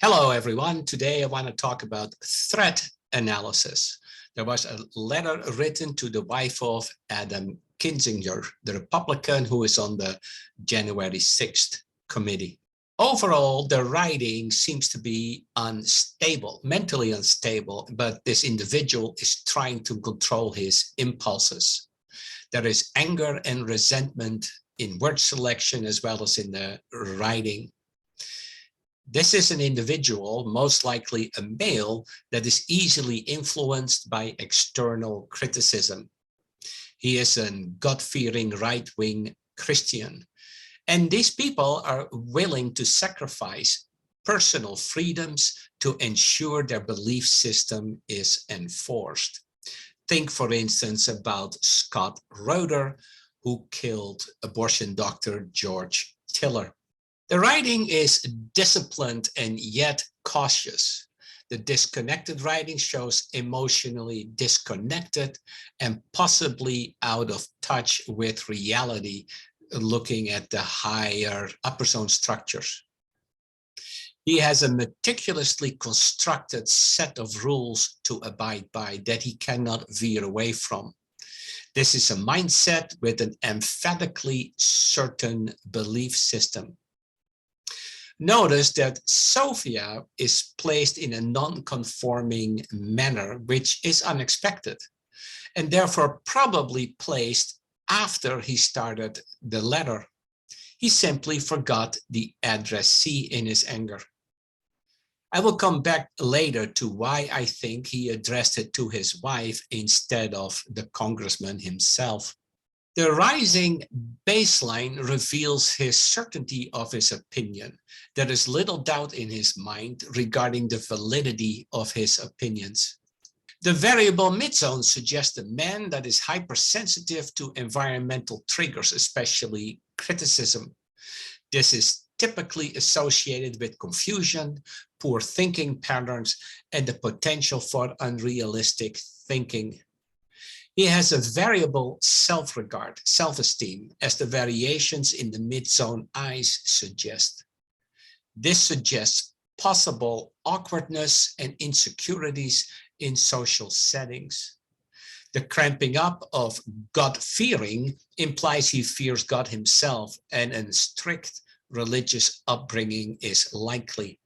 Hello, everyone. Today I want to talk about threat analysis. There was a letter written to the wife of Adam Kinzinger, the Republican who is on the January 6th committee. Overall, the writing seems to be unstable, mentally unstable, but this individual is trying to control his impulses. There is anger and resentment in word selection as well as in the writing. This is an individual, most likely a male, that is easily influenced by external criticism. He is a God-fearing right-wing Christian. And these people are willing to sacrifice personal freedoms to ensure their belief system is enforced. Think, for instance, about Scott Roeder, who killed abortion doctor George Tiller. The writing is disciplined and yet cautious. The disconnected writing shows emotionally disconnected and possibly out of touch with reality, looking at the higher upper zone structures. He has a meticulously constructed set of rules to abide by that he cannot veer away from. This is a mindset with an emphatically certain belief system. Notice that Sophia is placed in a non-conforming manner, which is unexpected, and therefore probably placed after he started the letter. He simply forgot the addressee in his anger. I will come back later to why I think he addressed it to his wife instead of the congressman himself. The rising baseline reveals his certainty of his opinion. There is little doubt in his mind regarding the validity of his opinions. The variable midzone suggests a man that is hypersensitive to environmental triggers, especially criticism. This is typically associated with confusion, poor thinking patterns, and the potential for unrealistic thinking. He has a variable self-regard, self-esteem, as the variations in the midzone eyes suggest. This suggests possible awkwardness and insecurities in social settings. The cramping up of God-fearing implies he fears God himself, and a strict religious upbringing is likely.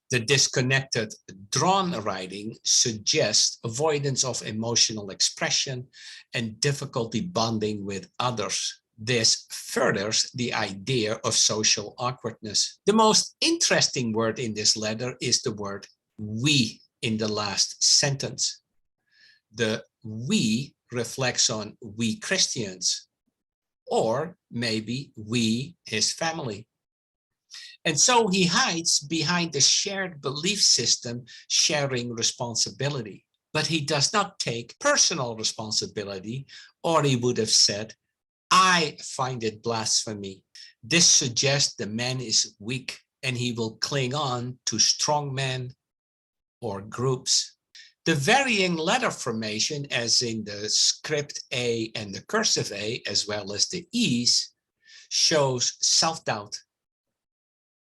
The disconnected drawn writing suggests avoidance of emotional expression and difficulty bonding with others. This furthers the idea of social awkwardness. The most interesting word in this letter is the word we in the last sentence. The we reflects on we Christians, or maybe we, his family. And so he hides behind the shared belief system, sharing responsibility. But he does not take personal responsibility, or he would have said, I find it blasphemy. This suggests the man is weak and he will cling on to strong men or groups. The varying letter formation, as in the script A and the cursive A, as well as the E's, shows self-doubt,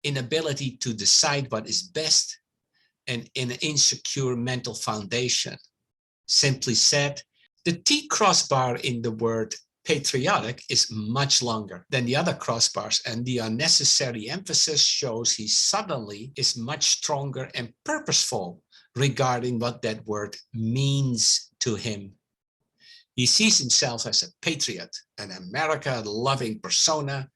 inability to decide what is best, and an insecure mental foundation. Simply said, the T crossbar in the word patriotic is much longer than the other crossbars, and the unnecessary emphasis shows he suddenly is much stronger and purposeful regarding what that word means to him. He sees himself as a patriot, an America-loving persona,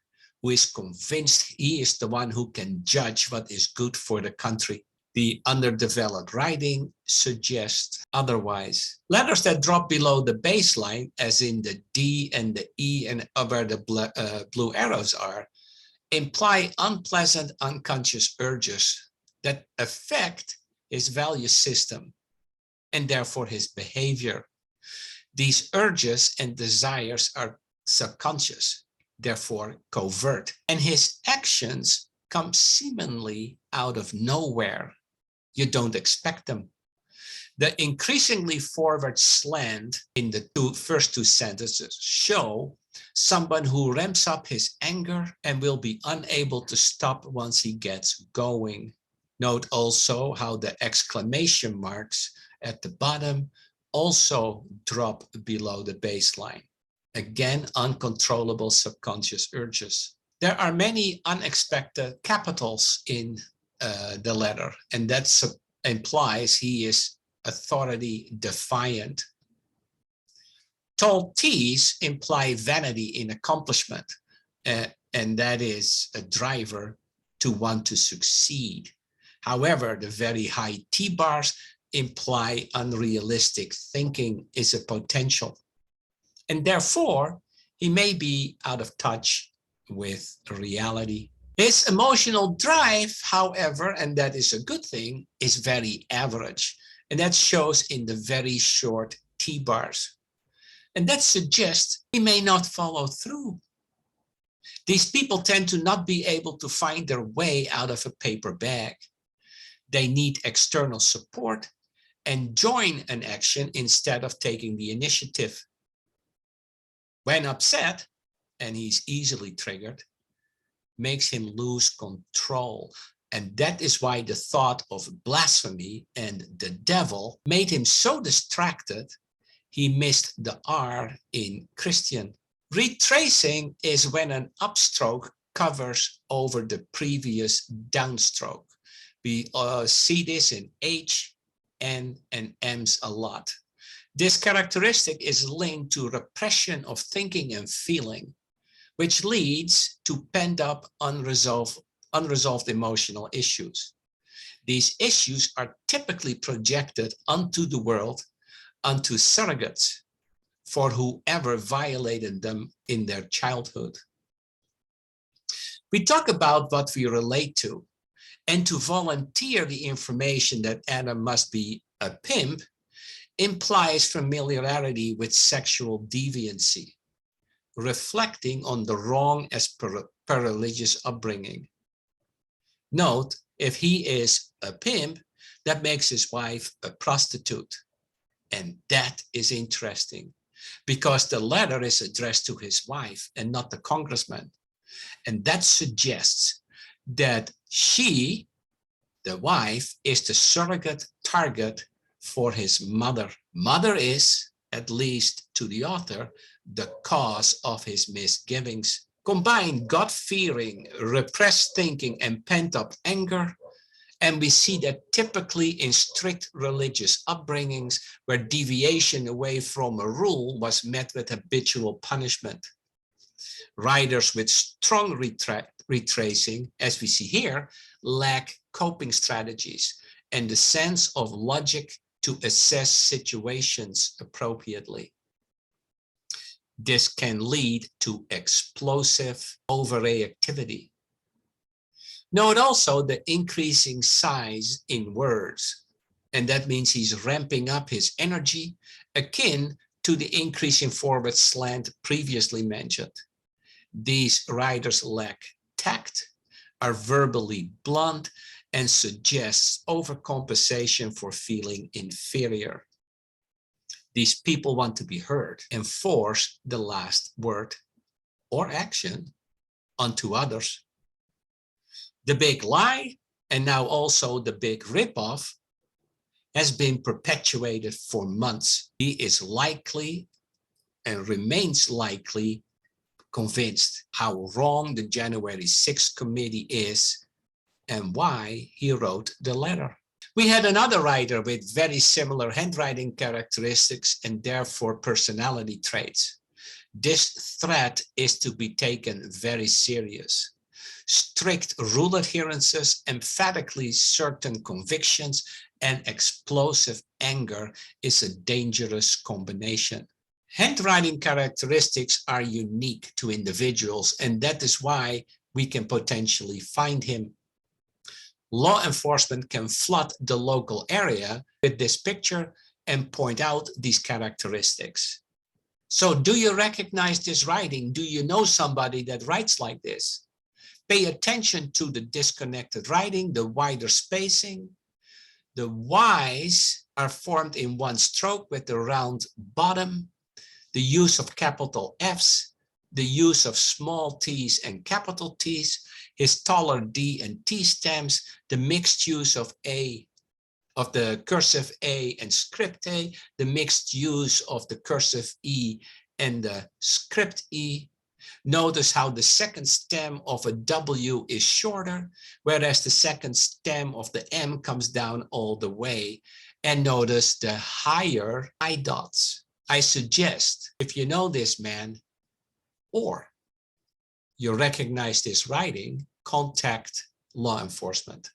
who is convinced he is the one who can judge what is good for the country. The underdeveloped writing suggests otherwise. Letters that drop below the baseline, as in the D and the E and where the blue arrows are, imply unpleasant unconscious urges that affect his value system and therefore his behavior. These urges and desires are subconscious, therefore covert, and his actions come seemingly out of nowhere. You don't expect them. The increasingly forward slant in the first two sentences show someone who ramps up his anger and will be unable to stop once he gets going. Note also how the exclamation marks at the bottom also drop below the baseline. Again, uncontrollable subconscious urges. There are many unexpected capitals in the letter, and that implies he is authority defiant. Tall T's imply vanity in accomplishment, and that is a driver to want to succeed. However, the very high T bars imply unrealistic thinking is a potential. And therefore, he may be out of touch with reality. His emotional drive, however, and that is a good thing, is very average. And that shows in the very short T bars. And that suggests he may not follow through. These people tend to not be able to find their way out of a paper bag. They need external support and join an action instead of taking the initiative. When upset, and he's easily triggered, makes him lose control. And that is why the thought of blasphemy and the devil made him so distracted, he missed the R in Christian. Retracing is when an upstroke covers over the previous downstroke. We see this in H, N, and M's a lot. This characteristic is linked to repression of thinking and feeling, which leads to pent-up, unresolved emotional issues. These issues are typically projected onto the world, onto surrogates, for whoever violated them in their childhood. We talk about what we relate to, and to volunteer the information that Adam must be a pimp implies familiarity with sexual deviancy, reflecting on the wrong as per religious upbringing. Note, if he is a pimp, that makes his wife a prostitute. And that is interesting because the letter is addressed to his wife and not the congressman. And that suggests that she, the wife, is the surrogate target for his mother. Mother is, at least to the author, the cause of his misgivings. Combine God-fearing, repressed thinking, and pent-up anger, and we see that typically in strict religious upbringings where deviation away from a rule was met with habitual punishment. Writers with strong retracing, as we see here, lack coping strategies and the sense of logic to assess situations appropriately. This can lead to explosive overreactivity. Note also the increasing size in words, and that means he's ramping up his energy, akin to the increasing forward slant previously mentioned. These writers lack tact, are verbally blunt, and suggests overcompensation for feeling inferior. These people want to be heard and force the last word or action onto others. The big lie, and now also the big ripoff, has been perpetuated for months. He is likely and remains likely convinced how wrong the January 6th committee is and why he wrote the letter. We had another writer with very similar handwriting characteristics and therefore personality traits. This threat is to be taken very serious. Strict rule adherences, emphatically certain convictions, and explosive anger is a dangerous combination. Handwriting characteristics are unique to individuals, and that is why we can potentially find him. Law enforcement can flood the local area with this picture and point out these characteristics. So do you recognize this writing? Do you know somebody that writes like this? Pay attention to the disconnected writing, the wider spacing. The Y's are formed in one stroke with the round bottom, the use of capital F's, the use of small t's and capital T's. his taller D and T stems, the mixed use of the cursive A and script A, the mixed use of the cursive E and the script E. Notice how the second stem of a W is shorter, whereas the second stem of the M comes down all the way. And notice the higher I dots. I suggest, if you know this man, or you recognize this writing, contact law enforcement.